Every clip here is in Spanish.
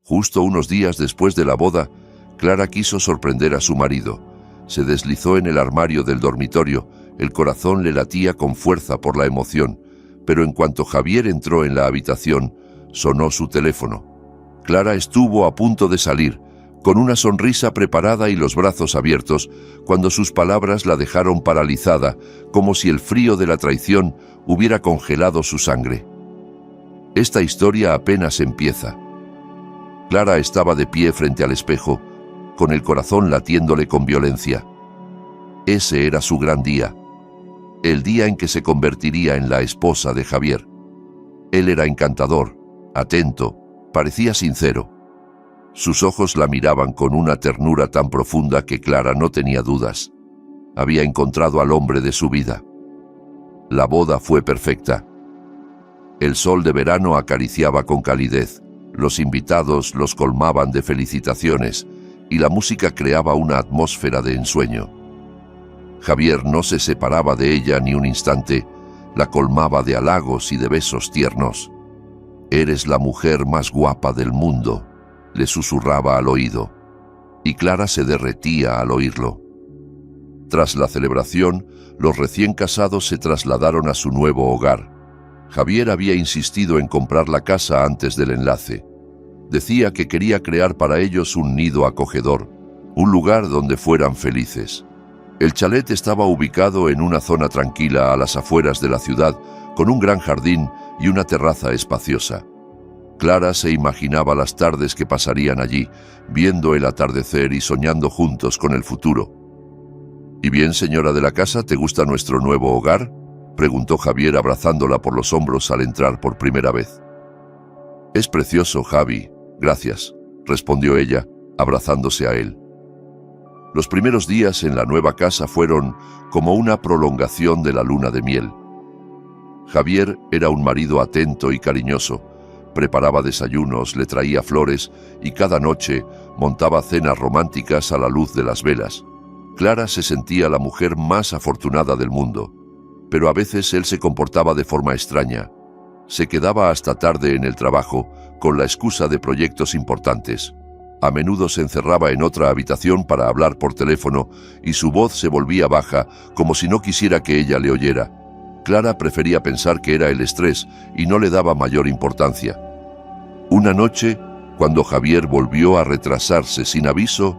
Justo unos días después de la boda, Clara quiso sorprender a su marido. Se deslizó en el armario del dormitorio, el corazón le latía con fuerza por la emoción, pero en cuanto Javier entró en la habitación, sonó su teléfono. Clara estuvo a punto de salir, con una sonrisa preparada y los brazos abiertos, cuando sus palabras la dejaron paralizada, como si el frío de la traición hubiera congelado su sangre. Esta historia apenas empieza. Clara estaba de pie frente al espejo, con el corazón latiéndole con violencia. Ese era su gran día, el día en que se convertiría en la esposa de Javier. Él era encantador, atento, parecía sincero. Sus ojos la miraban con una ternura tan profunda que Clara no tenía dudas. Había encontrado al hombre de su vida. La boda fue perfecta. El sol de verano acariciaba con calidez, los invitados los colmaban de felicitaciones y la música creaba una atmósfera de ensueño. Javier no se separaba de ella ni un instante, la colmaba de halagos y de besos tiernos. «Eres la mujer más guapa del mundo», le susurraba al oído, y Clara se derretía al oírlo. Tras la celebración, los recién casados se trasladaron a su nuevo hogar. Javier había insistido en comprar la casa antes del enlace. Decía que quería crear para ellos un nido acogedor, un lugar donde fueran felices. El chalet estaba ubicado en una zona tranquila a las afueras de la ciudad, con un gran jardín y una terraza espaciosa. Clara se imaginaba las tardes que pasarían allí, viendo el atardecer y soñando juntos con el futuro. «¿Y bien, señora de la casa, te gusta nuestro nuevo hogar?», preguntó Javier abrazándola por los hombros al entrar por primera vez. «Es precioso, Javi, gracias», respondió ella, abrazándose a él. Los primeros días en la nueva casa fueron como una prolongación de la luna de miel. Javier era un marido atento y cariñoso. Preparaba desayunos, le traía flores y cada noche montaba cenas románticas a la luz de las velas. Clara se sentía la mujer más afortunada del mundo, pero a veces él se comportaba de forma extraña. Se quedaba hasta tarde en el trabajo con la excusa de proyectos importantes. A menudo se encerraba en otra habitación para hablar por teléfono y su voz se volvía baja, como si no quisiera que ella le oyera. Clara prefería pensar que era el estrés y no le daba mayor importancia. Una noche, cuando Javier volvió a retrasarse sin aviso,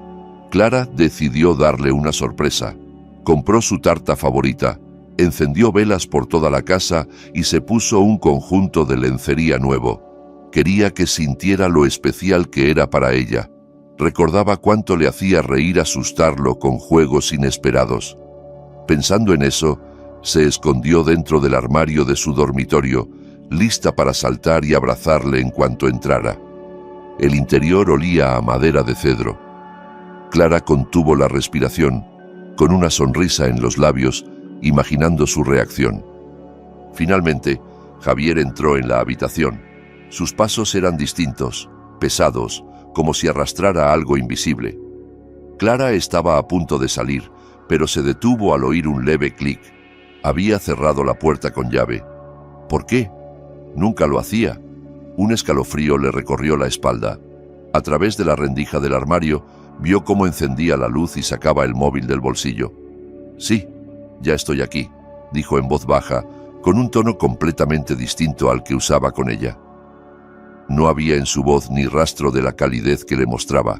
Clara decidió darle una sorpresa. Compró su tarta favorita, encendió velas por toda la casa y se puso un conjunto de lencería nuevo. Quería que sintiera lo especial que era para ella. Recordaba cuánto le hacía reír asustarlo con juegos inesperados. Pensando en eso, se escondió dentro del armario de su dormitorio, lista para saltar y abrazarle en cuanto entrara. El interior olía a madera de cedro. Clara contuvo la respiración, con una sonrisa en los labios, imaginando su reacción. Finalmente, Javier entró en la habitación. Sus pasos eran distintos, pesados, como si arrastrara algo invisible. Clara estaba a punto de salir, pero se detuvo al oír un leve clic. Había cerrado la puerta con llave. ¿Por qué? Nunca lo hacía. Un escalofrío le recorrió la espalda. A través de la rendija del armario, vio cómo encendía la luz y sacaba el móvil del bolsillo. «Sí, ya estoy aquí», dijo en voz baja, con un tono completamente distinto al que usaba con ella. No había en su voz ni rastro de la calidez que le mostraba.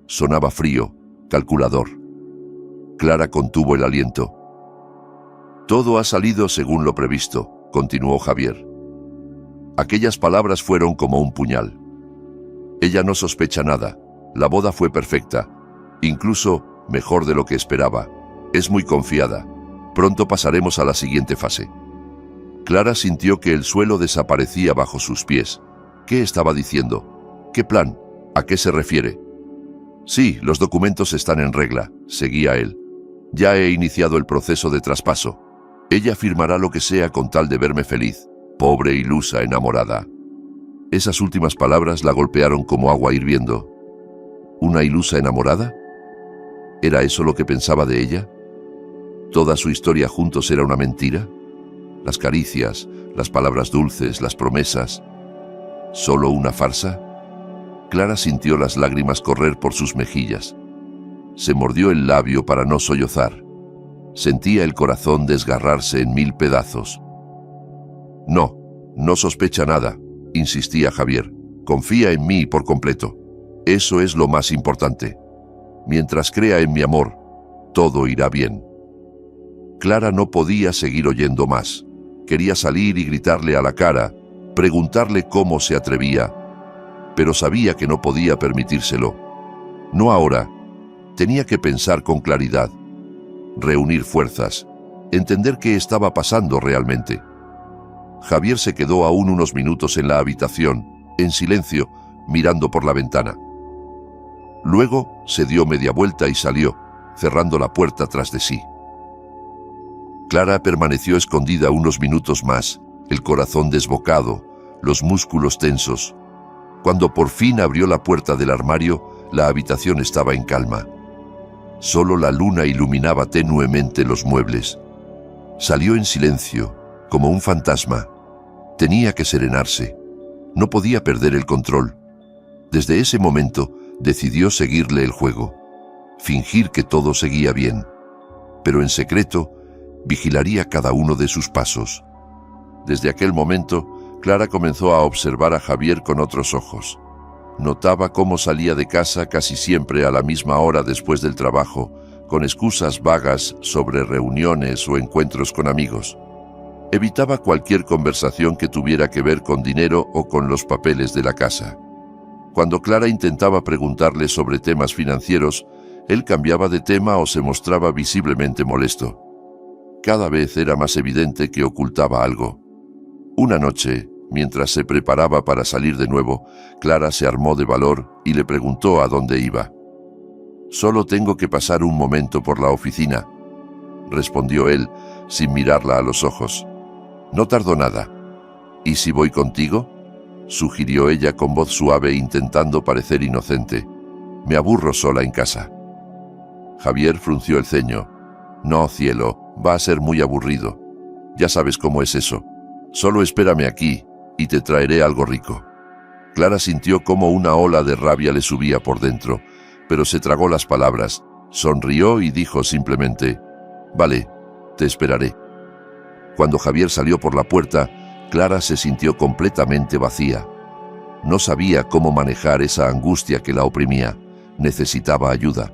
Sonaba frío, calculador. Clara contuvo el aliento. «Todo ha salido según lo previsto», continuó Javier. Aquellas palabras fueron como un puñal. Ella no sospecha nada. La boda fue perfecta, incluso mejor de lo que esperaba. Es muy confiada. Pronto pasaremos a la siguiente fase. Clara sintió que el suelo desaparecía bajo sus pies. ¿Qué estaba diciendo? ¿Qué plan? ¿A qué se refiere? «Sí, los documentos están en regla», seguía él. «Ya he iniciado el proceso de traspaso. Ella firmará lo que sea con tal de verme feliz, pobre ilusa enamorada». Esas últimas palabras la golpearon como agua hirviendo. ¿Una ilusa enamorada? ¿Era eso lo que pensaba de ella? ¿Toda su historia juntos era una mentira? Las caricias, las palabras dulces, las promesas, ¿solo una farsa? Clara sintió las lágrimas correr por sus mejillas. Se mordió el labio para no sollozar. Sentía el corazón desgarrarse en 1000 pedazos. No, no sospecha nada, insistía Javier. Confía en mí por completo. Eso es lo más importante. Mientras crea en mi amor, todo irá bien. Clara no podía seguir oyendo más. Quería salir y gritarle a la cara, preguntarle cómo se atrevía, pero sabía que no podía permitírselo. No ahora. Tenía que pensar con claridad, reunir fuerzas, entender qué estaba pasando realmente. Javier se quedó aún unos minutos en la habitación, en silencio, mirando por la ventana. Luego se dio media vuelta y salió, cerrando la puerta tras de sí. Clara permaneció escondida unos minutos más, el corazón desbocado, los músculos tensos. Cuando por fin abrió la puerta del armario, la habitación estaba en calma. Solo la luna iluminaba tenuemente los muebles. Salió en silencio, como un fantasma. Tenía que serenarse. No podía perder el control. Desde ese momento, decidió seguirle el juego. Fingir que todo seguía bien. Pero en secreto, vigilaría cada uno de sus pasos. Desde aquel momento, Clara comenzó a observar a Javier con otros ojos. Notaba cómo salía de casa casi siempre a la misma hora después del trabajo, con excusas vagas sobre reuniones o encuentros con amigos. Evitaba cualquier conversación que tuviera que ver con dinero o con los papeles de la casa. Cuando Clara intentaba preguntarle sobre temas financieros, él cambiaba de tema o se mostraba visiblemente molesto. Cada vez era más evidente que ocultaba algo. Una noche, mientras se preparaba para salir de nuevo, Clara se armó de valor y le preguntó a dónde iba. «Solo tengo que pasar un momento por la oficina», respondió él, sin mirarla a los ojos. «No tardo nada». «¿Y si voy contigo?», sugirió ella con voz suave, intentando parecer inocente. «Me aburro sola en casa». Javier frunció el ceño. «No, cielo, va a ser muy aburrido. Ya sabes cómo es eso. Solo espérame aquí y te traeré algo rico». Clara sintió cómo una ola de rabia le subía por dentro, pero se tragó las palabras, sonrió y dijo simplemente: «Vale, te esperaré». Cuando Javier salió por la puerta, Clara se sintió completamente vacía. No sabía cómo manejar esa angustia que la oprimía. Necesitaba ayuda.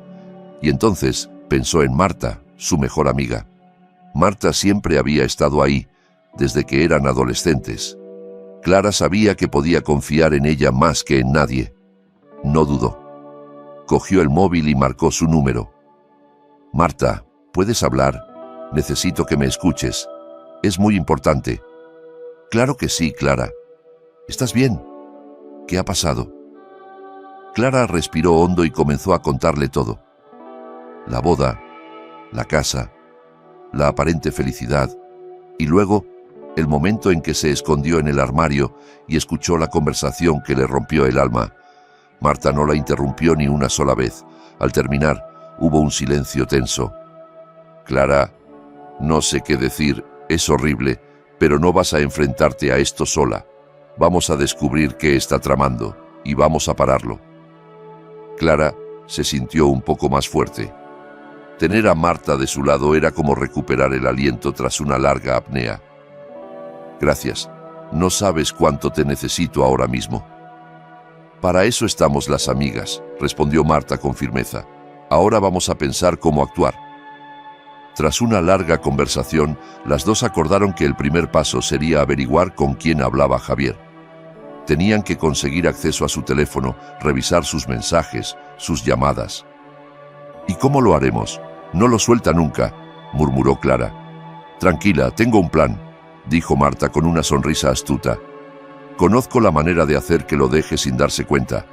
Y entonces pensó en Marta, su mejor amiga. Marta siempre había estado ahí, desde que eran adolescentes. Clara sabía que podía confiar en ella más que en nadie. No dudó. Cogió el móvil y marcó su número. «Marta, ¿puedes hablar? Necesito que me escuches. Es muy importante». «Claro que sí, Clara». «¿Estás bien? ¿Qué ha pasado?». Clara respiró hondo y comenzó a contarle todo. La boda, la casa, la aparente felicidad, y luego el momento en que se escondió en el armario y escuchó la conversación que le rompió el alma. Marta no la interrumpió ni una sola vez. Al terminar, hubo un silencio tenso. «Clara, no sé qué decir, es horrible, pero no vas a enfrentarte a esto sola. Vamos a descubrir qué está tramando y vamos a pararlo». Clara se sintió un poco más fuerte. Tener a Marta de su lado era como recuperar el aliento tras una larga apnea. «Gracias. No sabes cuánto te necesito ahora mismo». «Para eso estamos las amigas», respondió Marta con firmeza. «Ahora vamos a pensar cómo actuar». Tras una larga conversación, las dos acordaron que el primer paso sería averiguar con quién hablaba Javier. Tenían que conseguir acceso a su teléfono, revisar sus mensajes, sus llamadas. «¿Y cómo lo haremos? No lo suelta nunca», murmuró Clara. «Tranquila, tengo un plan», dijo Marta con una sonrisa astuta. «Conozco la manera de hacer que lo deje sin darse cuenta.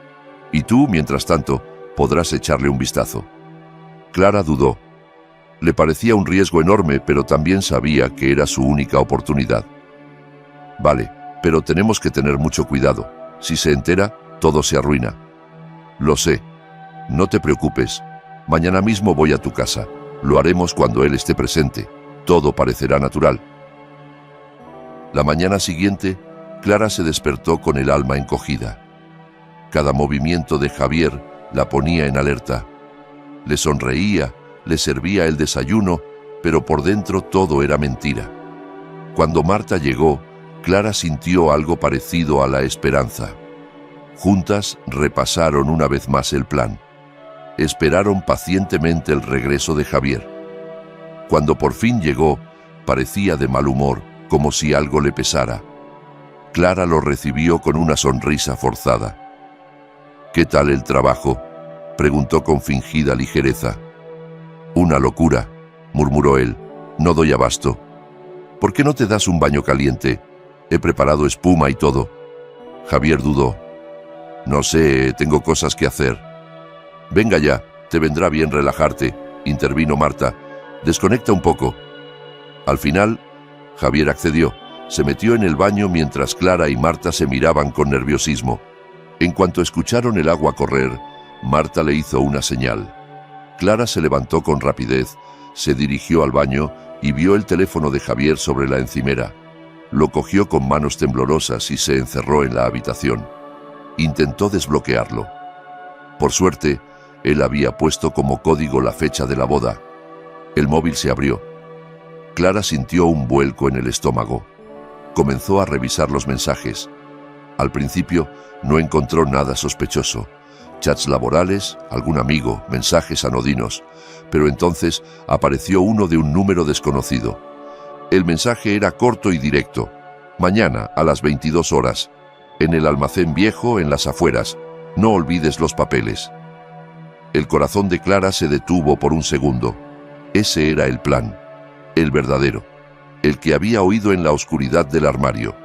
Y tú, mientras tanto, podrás echarle un vistazo». Clara dudó. Le parecía un riesgo enorme, pero también sabía que era su única oportunidad. «Vale, pero tenemos que tener mucho cuidado. Si se entera, todo se arruina». «Lo sé. No te preocupes. Mañana mismo voy a tu casa. Lo haremos cuando él esté presente. Todo parecerá natural». La mañana siguiente, Clara se despertó con el alma encogida. Cada movimiento de Javier la ponía en alerta. Le sonreía, le servía el desayuno, pero por dentro todo era mentira. Cuando Marta llegó, Clara sintió algo parecido a la esperanza. Juntas repasaron una vez más el plan. Esperaron pacientemente el regreso de Javier. Cuando por fin llegó, parecía de mal humor, como si algo le pesara. Clara lo recibió con una sonrisa forzada. «¿Qué tal el trabajo?», preguntó con fingida ligereza. «Una locura», murmuró él. «No doy abasto». «¿Por qué no te das un baño caliente? He preparado espuma y todo». Javier dudó. «No sé, tengo cosas que hacer». «Venga ya, te vendrá bien relajarte», intervino Marta. «Desconecta un poco». Al final, Javier accedió. Se metió en el baño mientras Clara y Marta se miraban con nerviosismo. En cuanto escucharon el agua correr, Marta le hizo una señal. Clara se levantó con rapidez, se dirigió al baño y vio el teléfono de Javier sobre la encimera. Lo cogió con manos temblorosas y se encerró en la habitación. Intentó desbloquearlo. Por suerte, él había puesto como código la fecha de la boda. El móvil se abrió. Clara sintió un vuelco en el estómago. Comenzó a revisar los mensajes. Al principio no encontró nada sospechoso. Chats laborales, algún amigo, mensajes anodinos. Pero entonces apareció uno de un número desconocido. El mensaje era corto y directo. «Mañana, a las 22 horas. En el almacén viejo, en las afueras. No olvides los papeles». El corazón de Clara se detuvo por un segundo. Ese era el plan. El verdadero. El que había oído en la oscuridad del armario.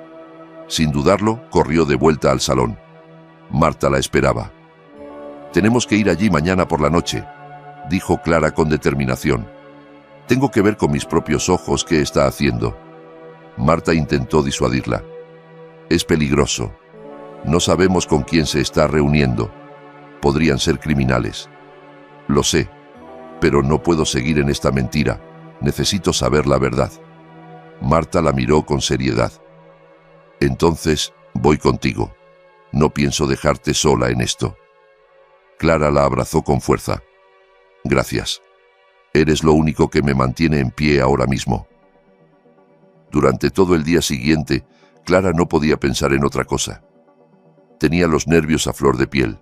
Sin dudarlo, corrió de vuelta al salón. Marta la esperaba. «Tenemos que ir allí mañana por la noche», dijo Clara con determinación. «Tengo que ver con mis propios ojos qué está haciendo». Marta intentó disuadirla. «Es peligroso. No sabemos con quién se está reuniendo. Podrían ser criminales». «Lo sé, pero no puedo seguir en esta mentira. Necesito saber la verdad». Marta la miró con seriedad. «Entonces, voy contigo. No pienso dejarte sola en esto». Clara la abrazó con fuerza. «Gracias. Eres lo único que me mantiene en pie ahora mismo». Durante todo el día siguiente, Clara no podía pensar en otra cosa. Tenía los nervios a flor de piel.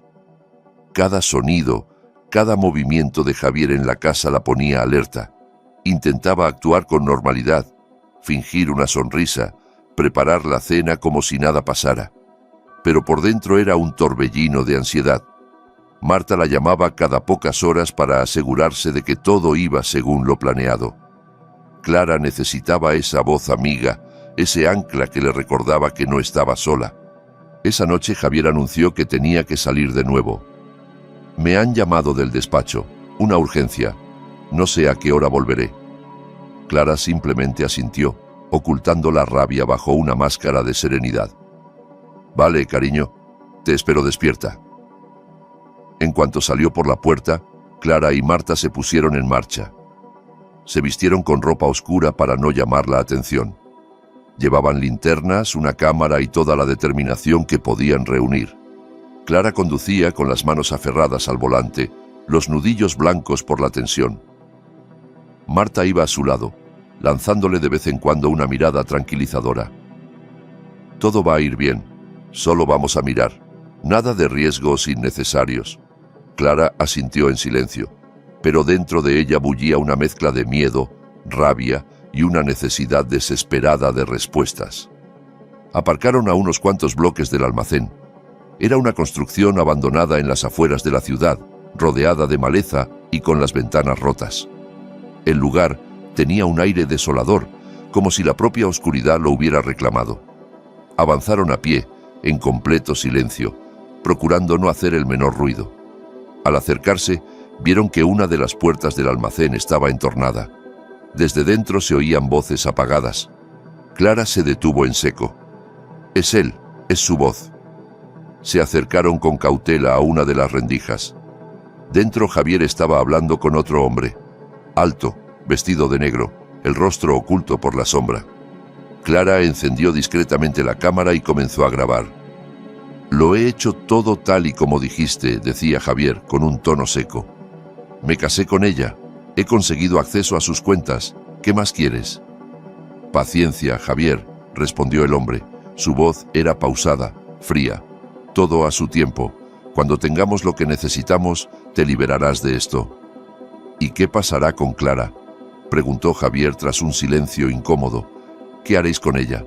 Cada sonido, cada movimiento de Javier en la casa la ponía alerta. Intentaba actuar con normalidad, fingir una sonrisa, preparar la cena como si nada pasara. Pero por dentro era un torbellino de ansiedad. Marta la llamaba cada pocas horas para asegurarse de que todo iba según lo planeado. Clara necesitaba esa voz amiga, ese ancla que le recordaba que no estaba sola. Esa noche Javier anunció que tenía que salir de nuevo. «Me han llamado del despacho. Una urgencia. No sé a qué hora volveré». Clara simplemente asintió, ocultando la rabia bajo una máscara de serenidad. «Vale, cariño. Te espero despierta». En cuanto salió por la puerta, Clara y Marta se pusieron en marcha. Se vistieron con ropa oscura para no llamar la atención. Llevaban linternas, una cámara y toda la determinación que podían reunir. Clara conducía con las manos aferradas al volante, los nudillos blancos por la tensión. Marta iba a su lado, lanzándole de vez en cuando una mirada tranquilizadora. «Todo va a ir bien, solo vamos a mirar. Nada de riesgos innecesarios». Clara asintió en silencio, pero dentro de ella bullía una mezcla de miedo, rabia y una necesidad desesperada de respuestas. Aparcaron a unos cuantos bloques del almacén. Era una construcción abandonada en las afueras de la ciudad, rodeada de maleza y con las ventanas rotas. El lugar tenía un aire desolador, como si la propia oscuridad lo hubiera reclamado. Avanzaron a pie, en completo silencio, procurando no hacer el menor ruido. Al acercarse, vieron que una de las puertas del almacén estaba entornada. Desde dentro se oían voces apagadas. Clara se detuvo en seco. «Es él, es su voz». Se acercaron con cautela a una de las rendijas. Dentro Javier estaba hablando con otro hombre. Alto, vestido de negro, el rostro oculto por la sombra. Clara encendió discretamente la cámara y comenzó a grabar. Lo he hecho todo tal y como dijiste, decía Javier con un tono seco. Me casé con ella, he conseguido acceso a sus cuentas, ¿qué más quieres? Paciencia, Javier, respondió el hombre. Su voz era pausada, fría. Todo a su tiempo. Cuando tengamos lo que necesitamos, te liberarás de esto. ¿Y qué pasará con Clara?, preguntó Javier tras un silencio incómodo. ¿Qué haréis con ella?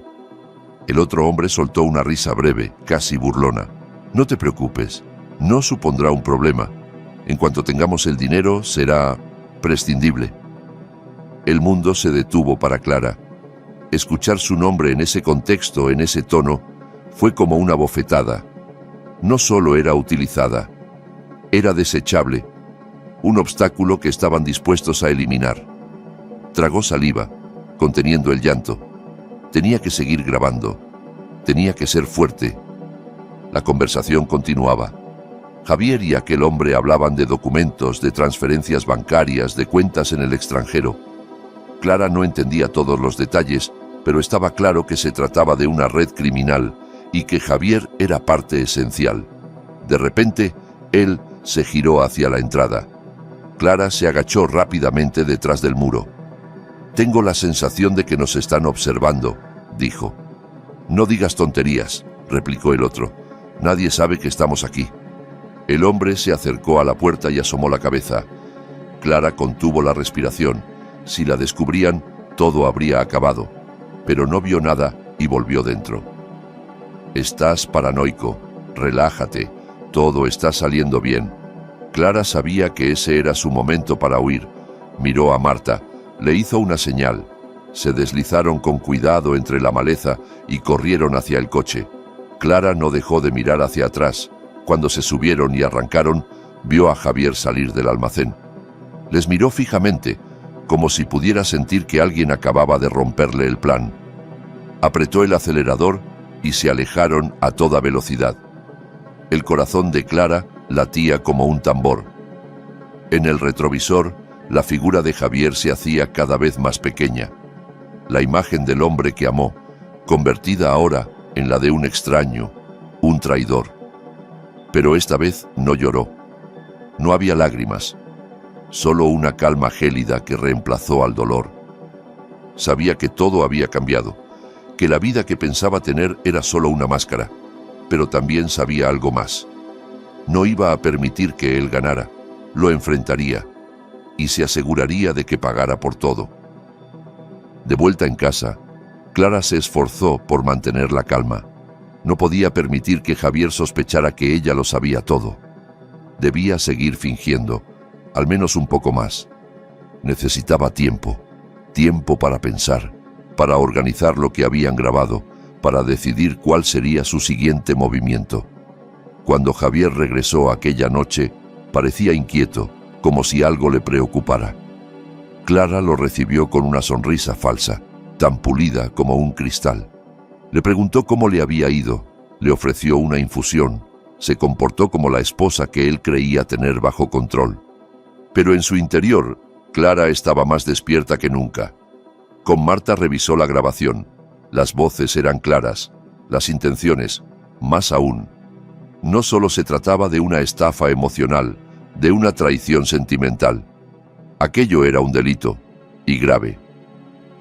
El otro hombre soltó una risa breve, casi burlona. No te preocupes, no supondrá un problema. En cuanto tengamos el dinero, será prescindible. El mundo se detuvo para Clara. Escuchar su nombre en ese contexto, en ese tono, fue como una bofetada. No solo era utilizada, era desechable, un obstáculo que estaban dispuestos a eliminar. Tragó saliva, conteniendo el llanto. Tenía que seguir grabando, tenía que ser fuerte. La conversación continuaba. Javier y aquel hombre hablaban de documentos, de transferencias bancarias, de cuentas en el extranjero. Clara no entendía todos los detalles, pero estaba claro que se trataba de una red criminal y que Javier era parte esencial. De repente, él se giró hacia la entrada. Clara se agachó rápidamente detrás del muro. «Tengo la sensación de que nos están observando», dijo. «No digas tonterías», replicó el otro. «Nadie sabe que estamos aquí». El hombre se acercó a la puerta y asomó la cabeza. Clara contuvo la respiración. Si la descubrían, todo habría acabado. Pero no vio nada y volvió dentro. «Estás paranoico. Relájate. Todo está saliendo bien». Clara sabía que ese era su momento para huir. Miró a Marta. Le hizo una señal. Se deslizaron con cuidado entre la maleza y corrieron hacia el coche. Clara no dejó de mirar hacia atrás. Cuando se subieron y arrancaron, vio a Javier salir del almacén. Les miró fijamente, como si pudiera sentir que alguien acababa de romperle el plan. Apretó el acelerador y se alejaron a toda velocidad. El corazón de Clara latía como un tambor. En el retrovisor, la figura de Javier se hacía cada vez más pequeña. La imagen del hombre que amó, convertida ahora en la de un extraño, un traidor. Pero esta vez no lloró. No había lágrimas, solo una calma gélida que reemplazó al dolor. Sabía que todo había cambiado, que la vida que pensaba tener era solo una máscara, pero también sabía algo más. No iba a permitir que él ganara, lo enfrentaría y se aseguraría de que pagara por todo. De vuelta en casa, Clara se esforzó por mantener la calma. No podía permitir que Javier sospechara que ella lo sabía todo. Debía seguir fingiendo, al menos un poco más. Necesitaba tiempo, tiempo para pensar, para organizar lo que habían grabado, para decidir cuál sería su siguiente movimiento. Cuando Javier regresó aquella noche, parecía inquieto, como si algo le preocupara. Clara lo recibió con una sonrisa falsa, tan pulida como un cristal. Le preguntó cómo le había ido, le ofreció una infusión, se comportó como la esposa que él creía tener bajo control. Pero en su interior, Clara estaba más despierta que nunca. Con Marta revisó la grabación. Las voces eran claras, las intenciones, más aún. No solo se trataba de una estafa emocional, de una traición sentimental. Aquello era un delito, y grave.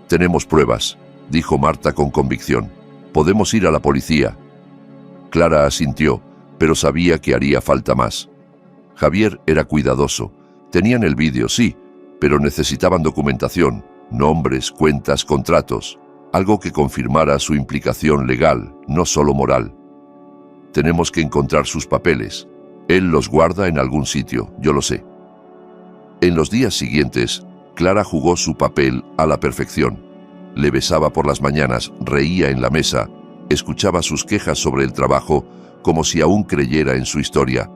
«Tenemos pruebas», dijo Marta con convicción. «Podemos ir a la policía». Clara asintió, pero sabía que haría falta más. Javier era cuidadoso. Tenían el vídeo, sí, pero necesitaban documentación, nombres, cuentas, contratos, algo que confirmara su implicación legal, no solo moral. «Tenemos que encontrar sus papeles. Él los guarda en algún sitio, yo lo sé». En los días siguientes, Clara jugó su papel a la perfección. Le besaba por las mañanas, reía en la mesa, escuchaba sus quejas sobre el trabajo como si aún creyera en su historia.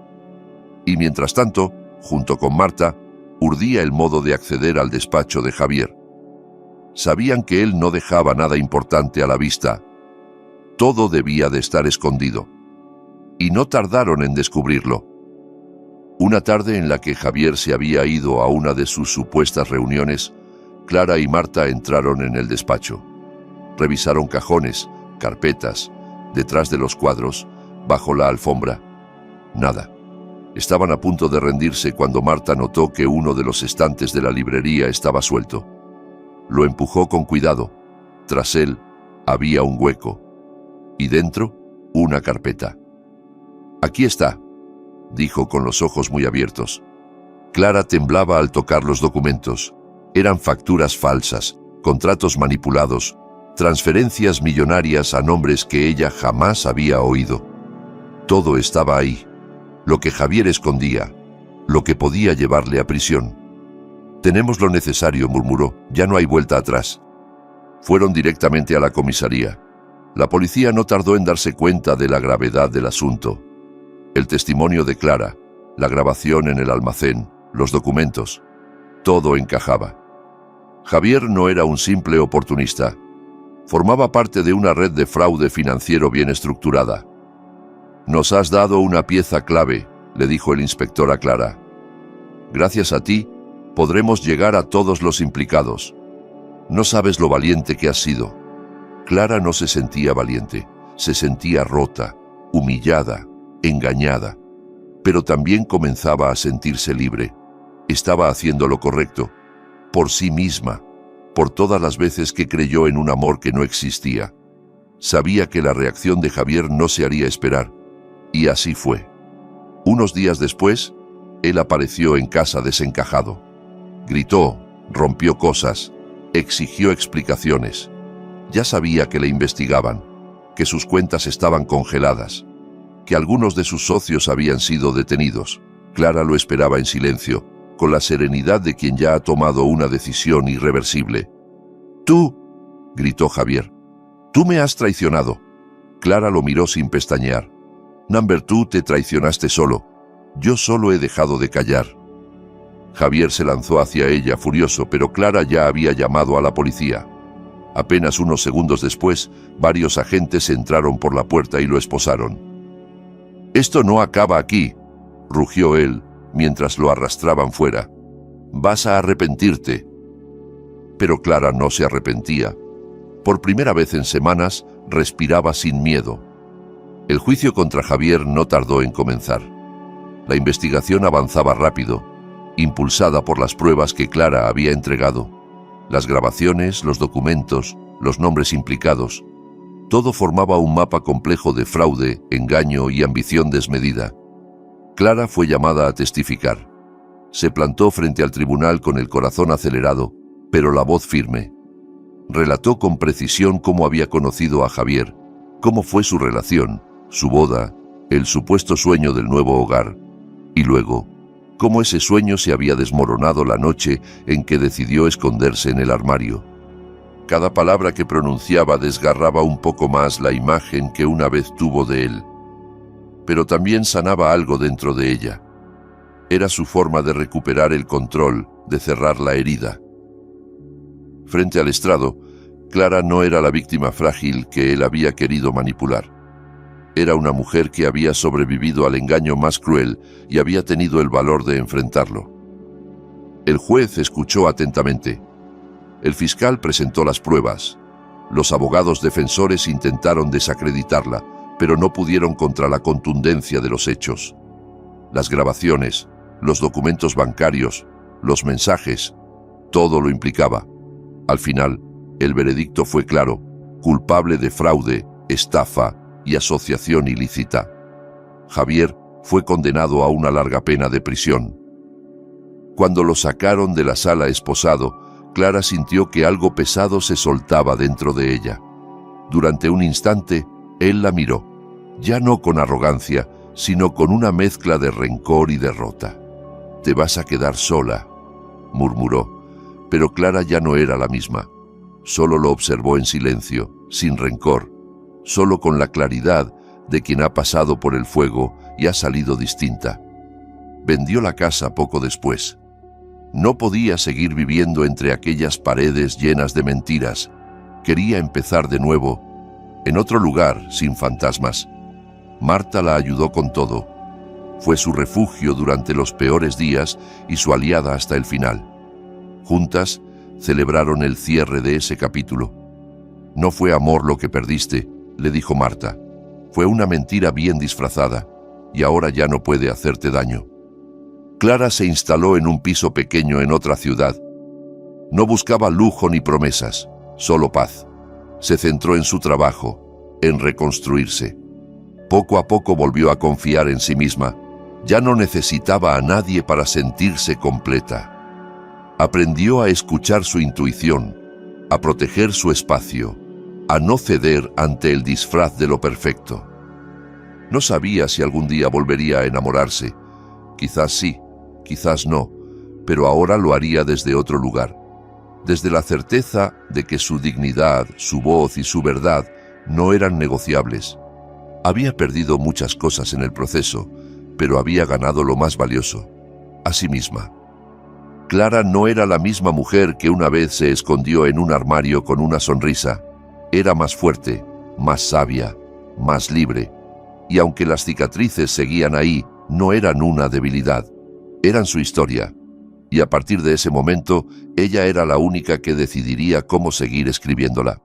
Y mientras tanto, junto con Marta, urdía el modo de acceder al despacho de Javier. Sabían que él no dejaba nada importante a la vista. Todo debía de estar escondido. Y no tardaron en descubrirlo. Una tarde en la que Javier se había ido a una de sus supuestas reuniones, Clara y Marta entraron en el despacho. Revisaron cajones, carpetas. Detrás de los cuadros, bajo la alfombra. Nada. Estaban a punto de rendirse cuando Marta notó que uno de los estantes de la librería estaba suelto. Lo empujó con cuidado. Tras él había un hueco. Y dentro, una carpeta. «Aquí está», dijo con los ojos muy abiertos. Clara temblaba al tocar los documentos. Eran facturas falsas, contratos manipulados, transferencias millonarias a nombres que ella jamás había oído. Todo estaba ahí. Lo que Javier escondía, lo que podía llevarle a prisión. «Tenemos lo necesario», murmuró. «Ya no hay vuelta atrás». Fueron directamente a la comisaría. La policía no tardó en darse cuenta de la gravedad del asunto. El testimonio de Clara, la grabación en el almacén, los documentos, todo encajaba. Javier no era un simple oportunista. Formaba parte de una red de fraude financiero bien estructurada. «Nos has dado una pieza clave», le dijo el inspector a Clara. «Gracias a ti, podremos llegar a todos los implicados. No sabes lo valiente que has sido». Clara no se sentía valiente, se sentía rota, humillada, engañada, pero también comenzaba a sentirse libre. Estaba haciendo lo correcto, por sí misma, por todas las veces que creyó en un amor que no existía. Sabía que la reacción de Javier no se haría esperar, y así fue. Unos días después, él apareció en casa desencajado. Gritó, rompió cosas, exigió explicaciones. Ya sabía que le investigaban, que sus cuentas estaban congeladas, que algunos de sus socios habían sido detenidos. Clara lo esperaba en silencio, con la serenidad de quien ya ha tomado una decisión irreversible. «Tú», gritó Javier, «tú me has traicionado». Clara lo miró sin pestañear. «Number 2, te traicionaste solo. Yo solo he dejado de callar». Javier se lanzó hacia ella furioso, pero Clara ya había llamado a la policía. Apenas unos segundos después, varios agentes entraron por la puerta y lo esposaron. «Esto no acaba aquí», rugió él, mientras lo arrastraban fuera. «Vas a arrepentirte». Pero Clara no se arrepentía. Por primera vez en semanas, respiraba sin miedo. El juicio contra Javier no tardó en comenzar. La investigación avanzaba rápido, impulsada por las pruebas que Clara había entregado. Las grabaciones, los documentos, los nombres implicados. Todo formaba un mapa complejo de fraude, engaño y ambición desmedida. Clara fue llamada a testificar. Se plantó frente al tribunal con el corazón acelerado, pero la voz firme. Relató con precisión cómo había conocido a Javier, cómo fue su relación, su boda, el supuesto sueño del nuevo hogar, y luego, cómo ese sueño se había desmoronado la noche en que decidió esconderse en el armario. Cada palabra que pronunciaba desgarraba un poco más la imagen que una vez tuvo de él. Pero también sanaba algo dentro de ella. Era su forma de recuperar el control, de cerrar la herida. Frente al estrado, Clara no era la víctima frágil que él había querido manipular. Era una mujer que había sobrevivido al engaño más cruel y había tenido el valor de enfrentarlo. El juez escuchó atentamente. El fiscal presentó las pruebas. Los abogados defensores intentaron desacreditarla, pero no pudieron contra la contundencia de los hechos. Las grabaciones, los documentos bancarios, los mensajes, todo lo implicaba. Al final, el veredicto fue claro: culpable de fraude, estafa y asociación ilícita. Javier fue condenado a una larga pena de prisión. Cuando lo sacaron de la sala esposado, Clara sintió que algo pesado se soltaba dentro de ella. Durante un instante, él la miró, ya no con arrogancia, sino con una mezcla de rencor y derrota. «Te vas a quedar sola», murmuró, pero Clara ya no era la misma. Solo lo observó en silencio, sin rencor, solo con la claridad de quien ha pasado por el fuego y ha salido distinta. Vendió la casa poco después. No podía seguir viviendo entre aquellas paredes llenas de mentiras. Quería empezar de nuevo, en otro lugar, sin fantasmas. Marta la ayudó con todo. Fue su refugio durante los peores días y su aliada hasta el final. Juntas celebraron el cierre de ese capítulo. «No fue amor lo que perdiste», le dijo Marta. Fue una mentira bien disfrazada, y ahora ya no puede hacerte daño. Clara se instaló en un piso pequeño en otra ciudad. No buscaba lujo ni promesas, solo paz. Se centró en su trabajo, en reconstruirse. Poco a poco volvió a confiar en sí misma. Ya no necesitaba a nadie para sentirse completa. Aprendió a escuchar su intuición, a proteger su espacio, a no ceder ante el disfraz de lo perfecto. No sabía si algún día volvería a enamorarse. Quizás sí, quizás no, pero ahora lo haría desde otro lugar. Desde la certeza de que su dignidad, su voz y su verdad no eran negociables. Había perdido muchas cosas en el proceso, pero había ganado lo más valioso, a sí misma. Clara no era la misma mujer que una vez se escondió en un armario con una sonrisa. Era más fuerte, más sabia, más libre. Y aunque las cicatrices seguían ahí, no eran una debilidad, eran su historia. Y a partir de ese momento, ella era la única que decidiría cómo seguir escribiéndola.